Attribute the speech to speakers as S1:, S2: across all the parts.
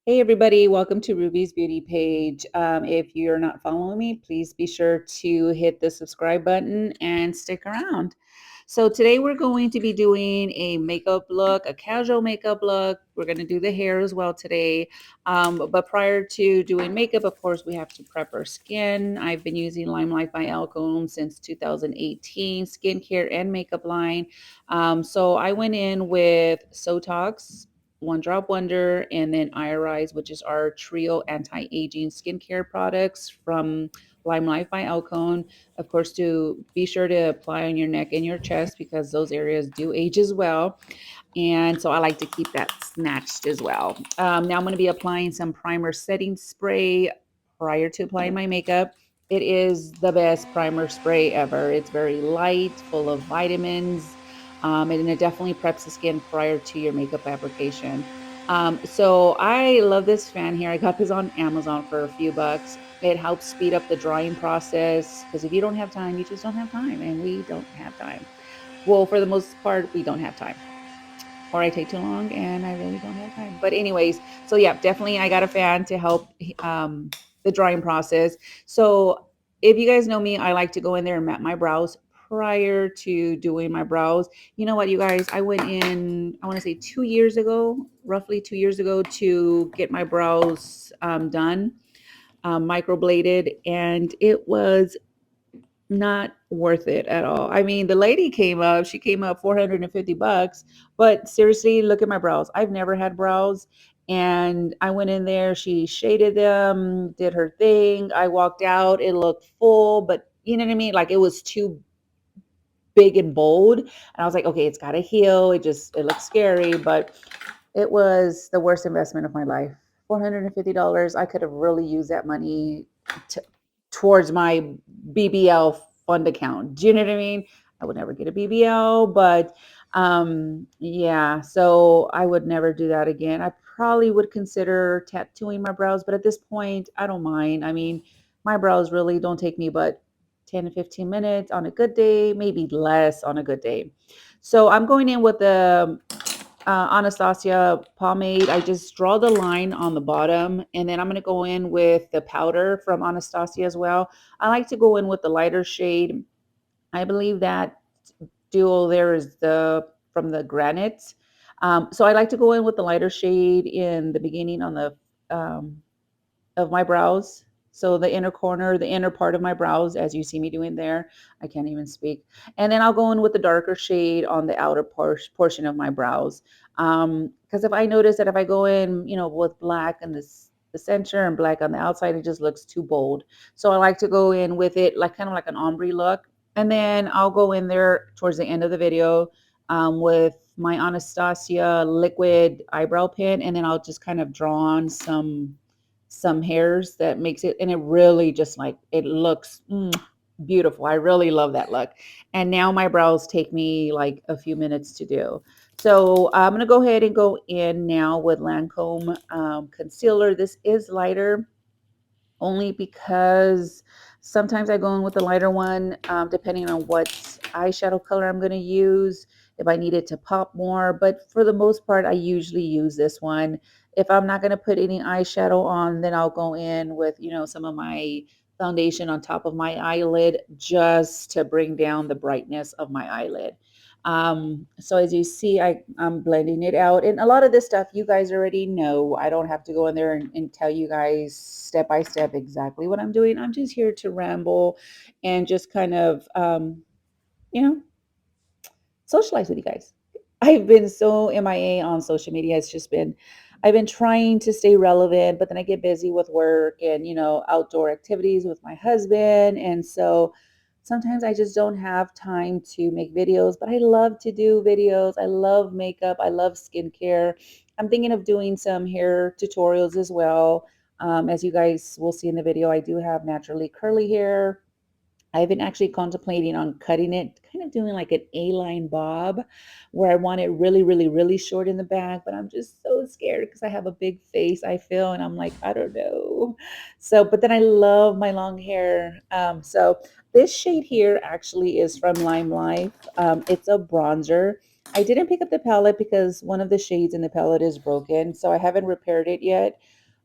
S1: Hey everybody, welcome to Ruby's Beauty page. If you're not following me, please be sure to hit the subscribe button and stick around. So today we're going to be doing a makeup look, a casual makeup look. We're going to do the hair as well today. But prior to doing makeup, of course, we have to prep our skin. I've been using Limelight by Alcone since 2018, skincare and makeup line. So I went in with Sotox, One Drop Wonder, and then Irize, which is our trio anti-aging skincare products from Limelight by Alcone. Of course, to be sure to apply on your neck and your chest because those areas do age as well. And so I like to keep that snatched as well. Now I'm going to be applying some primer setting spray prior to applying my makeup. It is the best primer spray ever. It's very light, full of vitamins, and it definitely preps the skin prior to your makeup application. So I love this fan here. I got this on Amazon for a few bucks. It helps speed up the drying process because if you don't have time, you just don't have time, and we don't have time. Well, for the most part, we don't have time, or I take too long and I really don't have time. But anyways, so yeah, definitely I got a fan to help the drying process. So if you guys know me, I like to go in there and map my brows prior to doing my brows. You know what, you guys, I went in, I want to say 2 years ago, roughly 2 years ago, to get my brows done, microbladed, and it was not worth it at all. I mean, the lady came up, she came up 450 bucks, but seriously, look at my brows. I've never had brows. And I went in there, she shaded them, did her thing. I walked out, it looked full, but you know what I mean? Like it was too big and bold. And I was like, okay, it's got to heal. It looks scary, but it was the worst investment of my life. $450. I could have really used that money to, towards my BBL fund account. Do you know what I mean? I would never get a BBL, but yeah, so I would never do that again. I probably would consider tattooing my brows, but at this point, I don't mind. I mean, my brows really don't take me but 10 to 15 minutes on a good day, maybe less on a good day. So I'm going in with the Anastasia pomade. I just draw the line on the bottom, and then I'm going to go in with the powder from Anastasia as well. I like to go in with the lighter shade. I believe that duo there is the from the granite. So I like to go in with the lighter shade in the beginning on the um, of my brows. So the inner corner, the inner part of my brows, as you see me doing there, I can't even speak. And then I'll go in with the darker shade on the outer portion of my brows. Because if I notice that if I go in, with black in the center and black on the outside, it just looks too bold. So I like to go in with it like kind of like an ombre look. And then I'll go in there towards the end of the video with my Anastasia liquid eyebrow pen, and then I'll just kind of draw on some hairs that makes it, and it really just like it looks beautiful. I really love that look. And now my brows take me like a few minutes to do. So I'm going to go ahead and go in now with Lancome concealer. This is lighter only because sometimes I go in with the lighter one, depending on what eyeshadow color I'm going to use, if I need it to pop more. But for the most part, I usually use this one. If I'm not going to put any eyeshadow on, then I'll go in with, some of my foundation on top of my eyelid just to bring down the brightness of my eyelid. So as you see, I'm blending it out. And a lot of this stuff you guys already know. I don't have to go in there and tell you guys step by step exactly what I'm doing. I'm just here to ramble and just kind of, you know, socialize with you guys. I've been so MIA on social media. I've been trying to stay relevant, but then I get busy with work and, outdoor activities with my husband. And so sometimes I just don't have time to make videos, but I love to do videos. I love makeup. I love skincare. I'm thinking of doing some hair tutorials as well. As you guys will see in the video, I do have naturally curly hair. I've been actually contemplating on cutting it, kind of doing like an A-line bob where I want it really, really, really short in the back, but I'm just so scared because I have a big face, I feel, and I'm like, I don't know. So, but then I love my long hair. So this shade here actually is from Lime Life. It's a bronzer. I didn't pick up the palette because one of the shades in the palette is broken, so I haven't repaired it yet.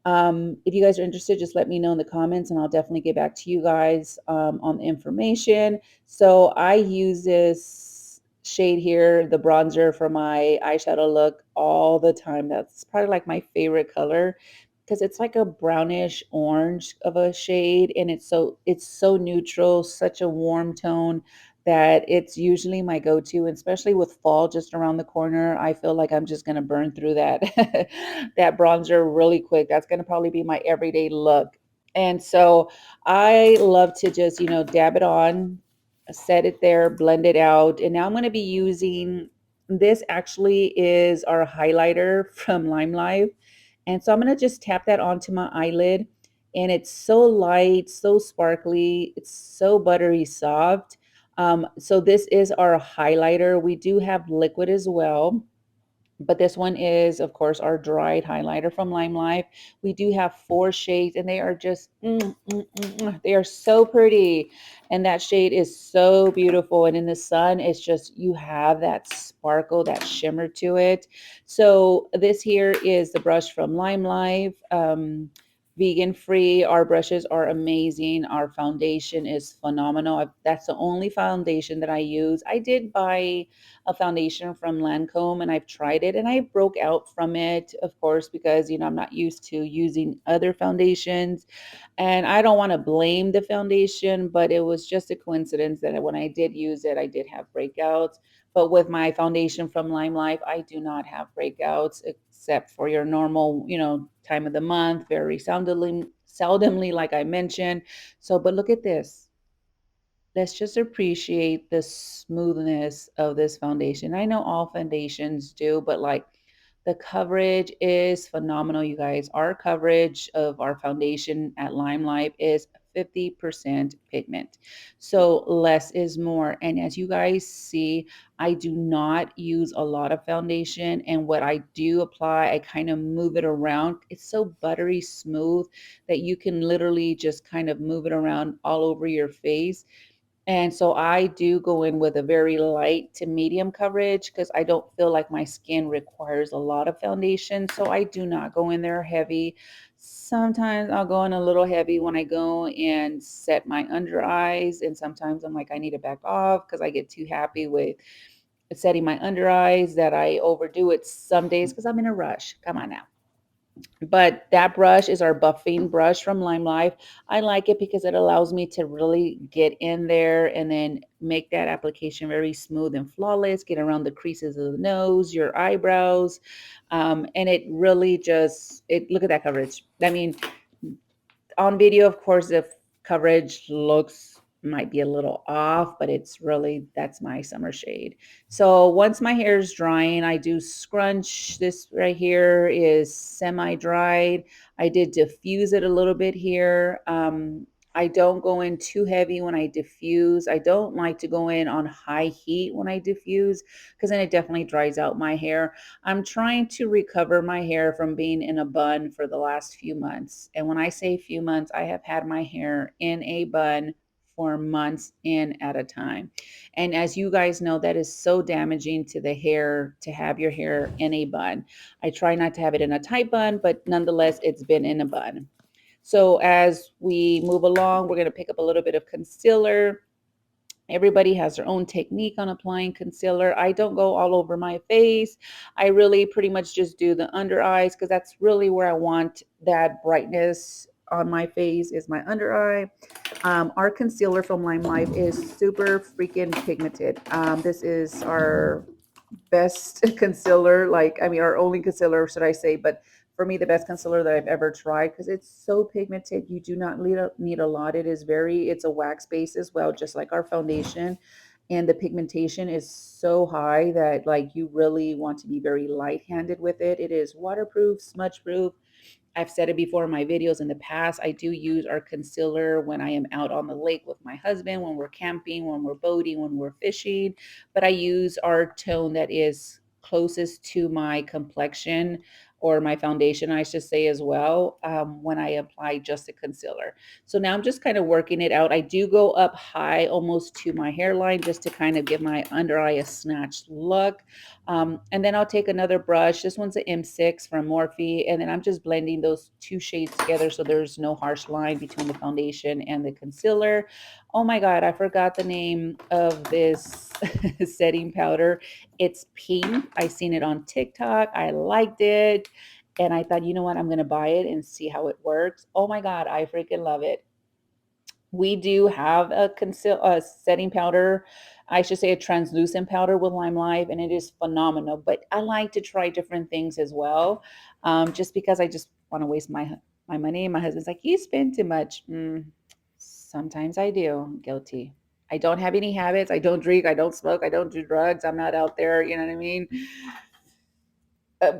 S1: If you guys are interested, just let me know in the comments and I'll definitely get back to you guys on the information. So I use this shade here, the bronzer, for my eyeshadow look all the time. That's probably like my favorite color because it's like a brownish orange of a shade, and it's so neutral, such a warm tone that it's usually my go-to, and especially with fall just around the corner. I feel like I'm just going to burn through that that bronzer really quick. That's going to probably be my everyday look. And so I love to just, dab it on, set it there, blend it out. And now I'm going to be using this. Actually is our highlighter from Limelight. And so I'm going to just tap that onto my eyelid, and it's so light, so sparkly, it's so buttery soft. So this is our highlighter. We do have liquid as well, but this one is, of course, our dried highlighter from Limelight. We do have 4 shades, and they are just, they are so pretty. And that shade is so beautiful. And in the sun, it's just, you have that sparkle, that shimmer to it. So this here is the brush from Limelight. Vegan free. Our brushes are amazing. Our foundation is phenomenal. That's the only foundation that I use. I did buy a foundation from Lancome, and I've tried it and I broke out from it, of course, because I'm not used to using other foundations, and I don't want to blame the foundation, but it was just a coincidence that when I did use it, I did have breakouts. But with my foundation from Limelight, I do not have breakouts except for your normal, time of the month, very seldomly, like I mentioned. So, but look at this. Let's just appreciate the smoothness of this foundation. I know all foundations do, but like, the coverage is phenomenal, you guys. Our coverage of our foundation at Limelight is 50% pigment. So less is more. And as you guys see, I do not use a lot of foundation. And what I do apply, I kind of move it around. It's so buttery smooth that you can literally just kind of move it around all over your face. And so I do go in with a very light to medium coverage because I don't feel like my skin requires a lot of foundation. So I do not go in there heavy. Sometimes I'll go in a little heavy when I go and set my under eyes. And sometimes I'm like, I need to back off because I get too happy with setting my under eyes that I overdo it some days because I'm in a rush. Come on now. But that brush is our buffing brush from Limelight. I like it because it allows me to really get in there and then make that application very smooth and flawless, get around the creases of the nose, your eyebrows. And it really just, look at that coverage. I mean, on video, of course, the coverage looks might be a little off, but it's really, that's my summer shade. So once my hair is drying, I do scrunch. This right here is semi-dried. I did diffuse it a little bit here. I don't go in too heavy when I diffuse. I don't like to go in on high heat when I diffuse because then it definitely dries out my hair. I'm trying to recover my hair from being in a bun for the last few months. And when I say few months, I have had my hair in a bun for months in at a time. And as you guys know, that is so damaging to the hair to have your hair in a bun. I try not to have it in a tight bun, but nonetheless, it's been in a bun. So as we move along, we're going to pick up a little bit of concealer. Everybody has their own technique on applying concealer. I don't go all over my face. I really pretty much just do the under eyes because that's really where I want that brightness on my face, is my under eye. Our concealer from Limelight is super freaking pigmented. This is our best concealer, like, I mean, our only concealer, should I say, but for me, the best concealer that I've ever tried because it's so pigmented. You do not need a lot. It's a wax base as well, just like our foundation. And the pigmentation is so high that like you really want to be very light handed with it. It is waterproof, smudge proof. I've said it before in my videos in the past. I do use our concealer when I am out on the lake with my husband, when we're camping, when we're boating, when we're fishing. But I use our tone that is closest to my complexion. or my foundation, I should say, as well, when I apply just a concealer. So now I'm just kind of working it out. I do go up high almost to my hairline just to kind of give my under eye a snatched look. And then I'll take another brush. This one's an M6 from Morphe. And then I'm just blending those two shades together so there's no harsh line between the foundation and the concealer. Oh my God, I forgot the name of this setting powder. It's pink. I seen it on TikTok. I liked it. And I thought, you know what, I'm going to buy it and see how it works. Oh my God, I freaking love it. We do have a setting powder, I should say a translucent powder with Lime Life, and it is phenomenal. But I like to try different things as well, just because I just want to waste my money. My husband's like, you spend too much. Sometimes I do. Guilty. I don't have any habits. I don't drink. I don't smoke. I don't do drugs. I'm not out there. You know what I mean? uh,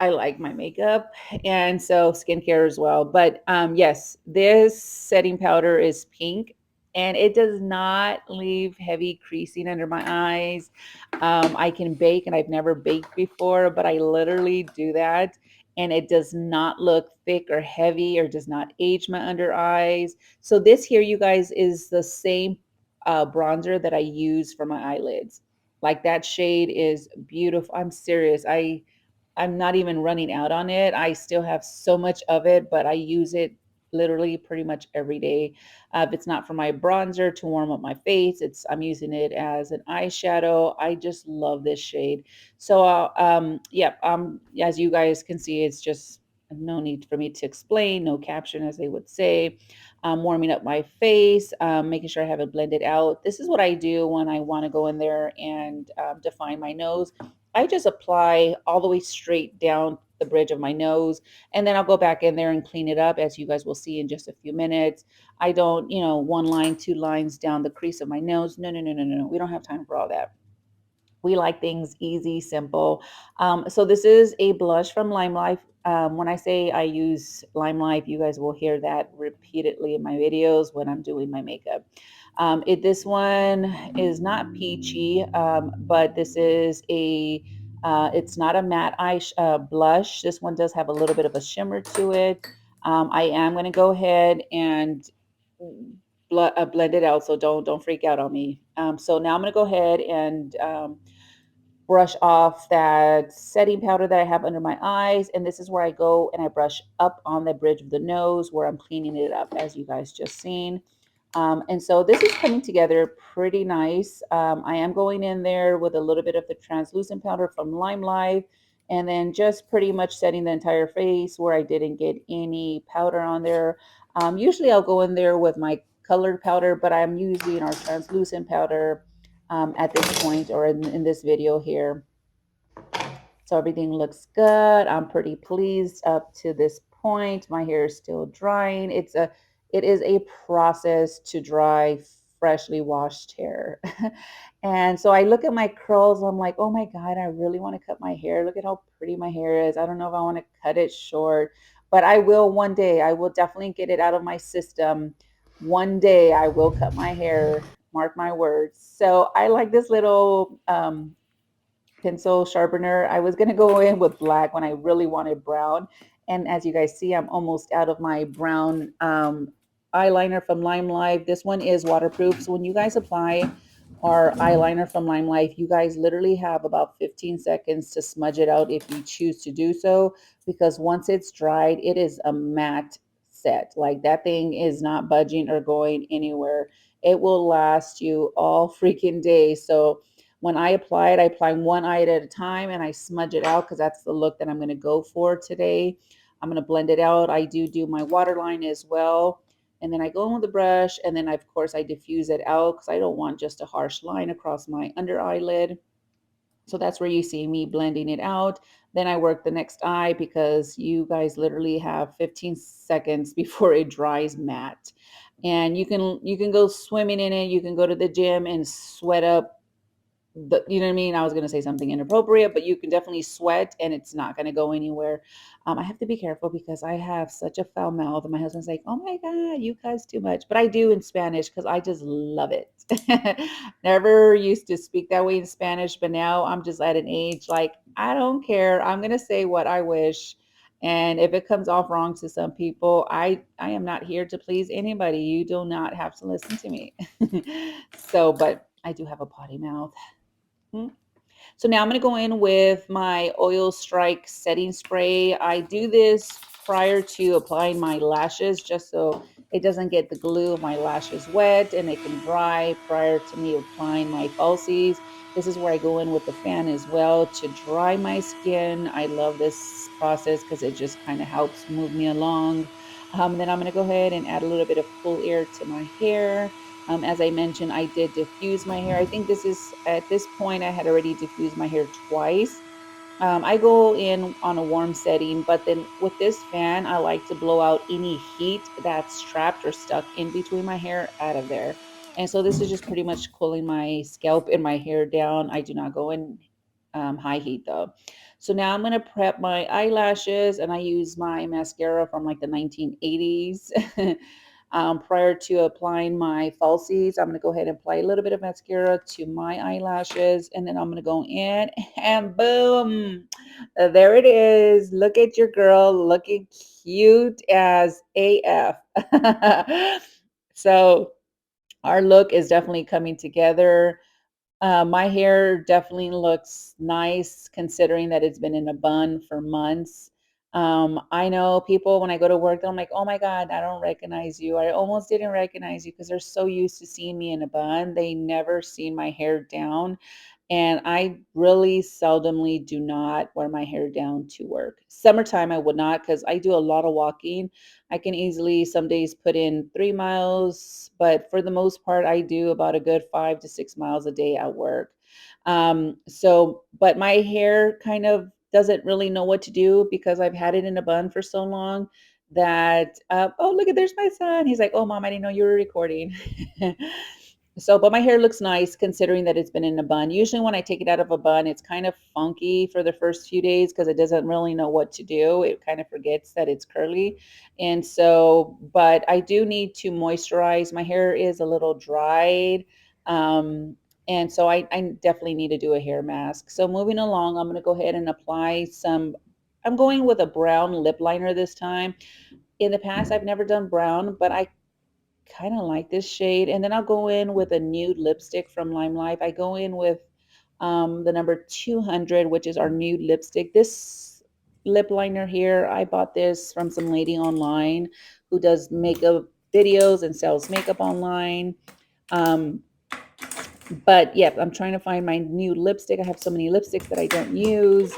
S1: I like my makeup and so skincare as well. But yes, this setting powder is pink and it does not leave heavy creasing under my eyes. I can bake and I've never baked before, but I literally do that. And it does not look thick or heavy or does not age my under eyes. So this here, you guys, is the same bronzer that I use for my eyelids. Like that shade is beautiful. I'm serious. I'm not even running out on it. I still have so much of it, but I use it literally pretty much every day. If it's not for my bronzer to warm up my face, I'm using it as an eyeshadow. I just love this shade. So yeah, as you guys can see, it's just no need for me to explain, no caption, as they would say. Warming up my face, making sure I have it blended out. This is what I do when I want to go in there and define my nose. I just apply all the way straight down the bridge of my nose, and then I'll go back in there and clean it up, as you guys will see in just a few minutes. I don't, one line, two lines down the crease of my nose. No, no, no, no, no, no. We don't have time for all that. We like things easy, simple. So this is a blush from Lime Life. When I say I use Lime Life, you guys will hear that repeatedly in my videos when I'm doing my makeup. This one is not peachy, but this is it's not a matte blush. This one does have a little bit of a shimmer to it. I am going to go ahead and blend it out, so don't freak out on me. So now I'm going to go ahead and brush off that setting powder that I have under my eyes. And this is where I go and I brush up on the bridge of the nose where I'm cleaning it up, as you guys just seen. And so this is coming together pretty nice. I am going in there with a little bit of the translucent powder from Lime Life, and then just pretty much setting the entire face where I didn't get any powder on there. Usually I'll go in there with my colored powder, but I'm using our translucent powder at this point, or in this video here. So everything looks good. I'm pretty pleased up to this point. My hair is still drying. It is a process to dry freshly washed hair. And so I look at my curls. I'm like, oh my God, I really want to cut my hair. Look at how pretty my hair is. I don't know if I want to cut it short, but I will one day. I will definitely get it out of my system. One day I will cut my hair. Mark my words. So I like this little pencil sharpener. I was going to go in with black when I really wanted brown. And as you guys see, I'm almost out of my brown eyeliner from Lime Life. This one is waterproof. So when you guys apply our eyeliner from Lime Life, you guys literally have about 15 seconds to smudge it out if you choose to do so, because once it's dried, it is a matte set. Like that thing is not budging or going anywhere. It will last you all freaking day. So when I apply it, I apply one eye at a time and I smudge it out because that's the look that I'm going to go for today. I'm going to blend it out. I do my waterline as well. And then I go in with the brush, and then of course I diffuse it out because I don't want just a harsh line across my under eyelid. So that's where you see me blending it out. Then I work the next eye because you guys literally have 15 seconds before it dries matte. And you can go swimming in it. You can go to the gym and sweat up you know what I mean? I was going to say something inappropriate, but you can definitely sweat and it's not going to go anywhere. I have to be careful because I have such a foul mouth, and my husband's like, oh my God, you cuss too much. But I do in Spanish because I just love it. Never used to speak that way in Spanish, but now I'm just at an age like, I don't care. I'm going to say what I wish. And if it comes off wrong to some people, I am not here to please anybody. You do not have to listen to me. So, but I do have a potty mouth. Hmm. So now I'm going to go in with my Oil Strike setting spray. I do this prior to applying my lashes just so it doesn't get the glue of my lashes wet and it can dry prior to me applying my falsies. This is where I go in with the fan as well to dry my skin. I love this process because it just kind of helps move me along. Then I'm going to go ahead and add a little bit of cool air to my hair. As I mentioned, I did diffuse my hair. I think this is at this point, I had already diffused my hair twice. I go in on a warm setting, but then with this fan, I like to blow out any heat that's trapped or stuck in between my hair out of there. And so this is just pretty much cooling my scalp and my hair down. I do not go in high heat though. So now I'm going to prep my eyelashes and I use my mascara from like the 1980s. Prior to applying my falsies, I'm going to go ahead and apply a little bit of mascara to my eyelashes and then I'm going to go in and boom, there it is. Look at your girl looking cute as AF. So our look is definitely coming together. My hair definitely looks nice considering that it's been in a bun for months. I know people when I go to work, I'm like, oh my God, I don't recognize you. I almost didn't recognize you because they're so used to seeing me in a bun. They never seen my hair down. And I really seldomly do not wear my hair down to work. Summertime, I would not because I do a lot of walking. I can easily some days put in 3 miles, but for the most part, I do about a good 5 to 6 miles a day at work. But my hair kind of doesn't really know what to do because I've had it in a bun for so long that, oh, look at there's my son. He's like, oh, mom, I didn't know you were recording. So, but my hair looks nice considering that it's been in a bun. Usually, when I take it out of a bun, it's kind of funky for the first few days because it doesn't really know what to do. It kind of forgets that it's curly. And so, but I do need to moisturize. My hair is a little dried. Um, and so I definitely need to do a hair mask. So, moving along, I'm going to go ahead and apply some. I'm going with a brown lip liner this time. In the past, I've never done brown, but I kind of like this shade. And then I'll go in with a nude lipstick from Lime Life. I go in with the number 200, which is our nude lipstick. This lip liner here, I bought this from some lady online who does makeup videos and sells makeup online. Um, but yeah, I'm trying to find my new lipstick. I have so many lipsticks that I don't use.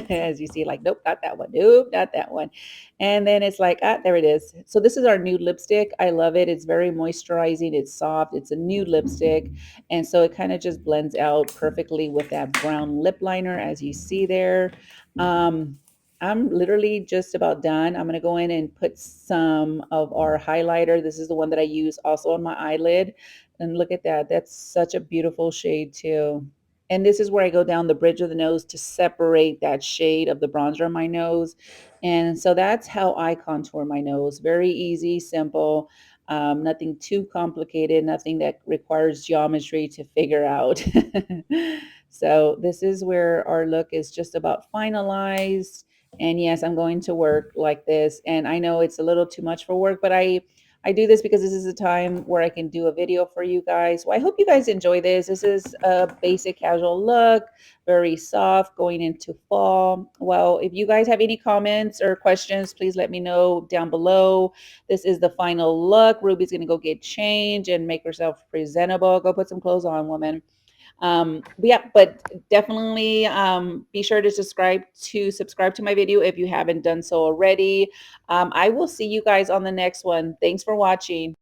S1: As you see, like, nope, not that one. Nope, not that one. And then it's like, there it is. So this is our nude lipstick. I love it. It's very moisturizing. It's soft. It's a nude lipstick. And so it kind of just blends out perfectly with that brown lip liner, as you see there. Um, I'm literally just about done. I'm going to go in and put some of our highlighter. This is the one that I use also on my eyelid. And look at that. That's such a beautiful shade too. And this is where I go down the bridge of the nose to separate that shade of the bronzer on my nose. And so that's how I contour my nose. Very easy, simple, nothing too complicated, nothing that requires geometry to figure out. So this is where our look is just about finalized. And yes, I'm going to work like this. And I know it's a little too much for work, but I do this because this is a time where I can do a video for you guys. Well, I hope you guys enjoy this. This is a basic casual look, very soft going into fall. Well, if you guys have any comments or questions, please let me know down below. This is the final look. Ruby's going to go get changed and make herself presentable. Go put some clothes on, woman. But yeah, but definitely be sure to subscribe to my video if you haven't done so already. I will see you guys on the next one. Thanks for watching.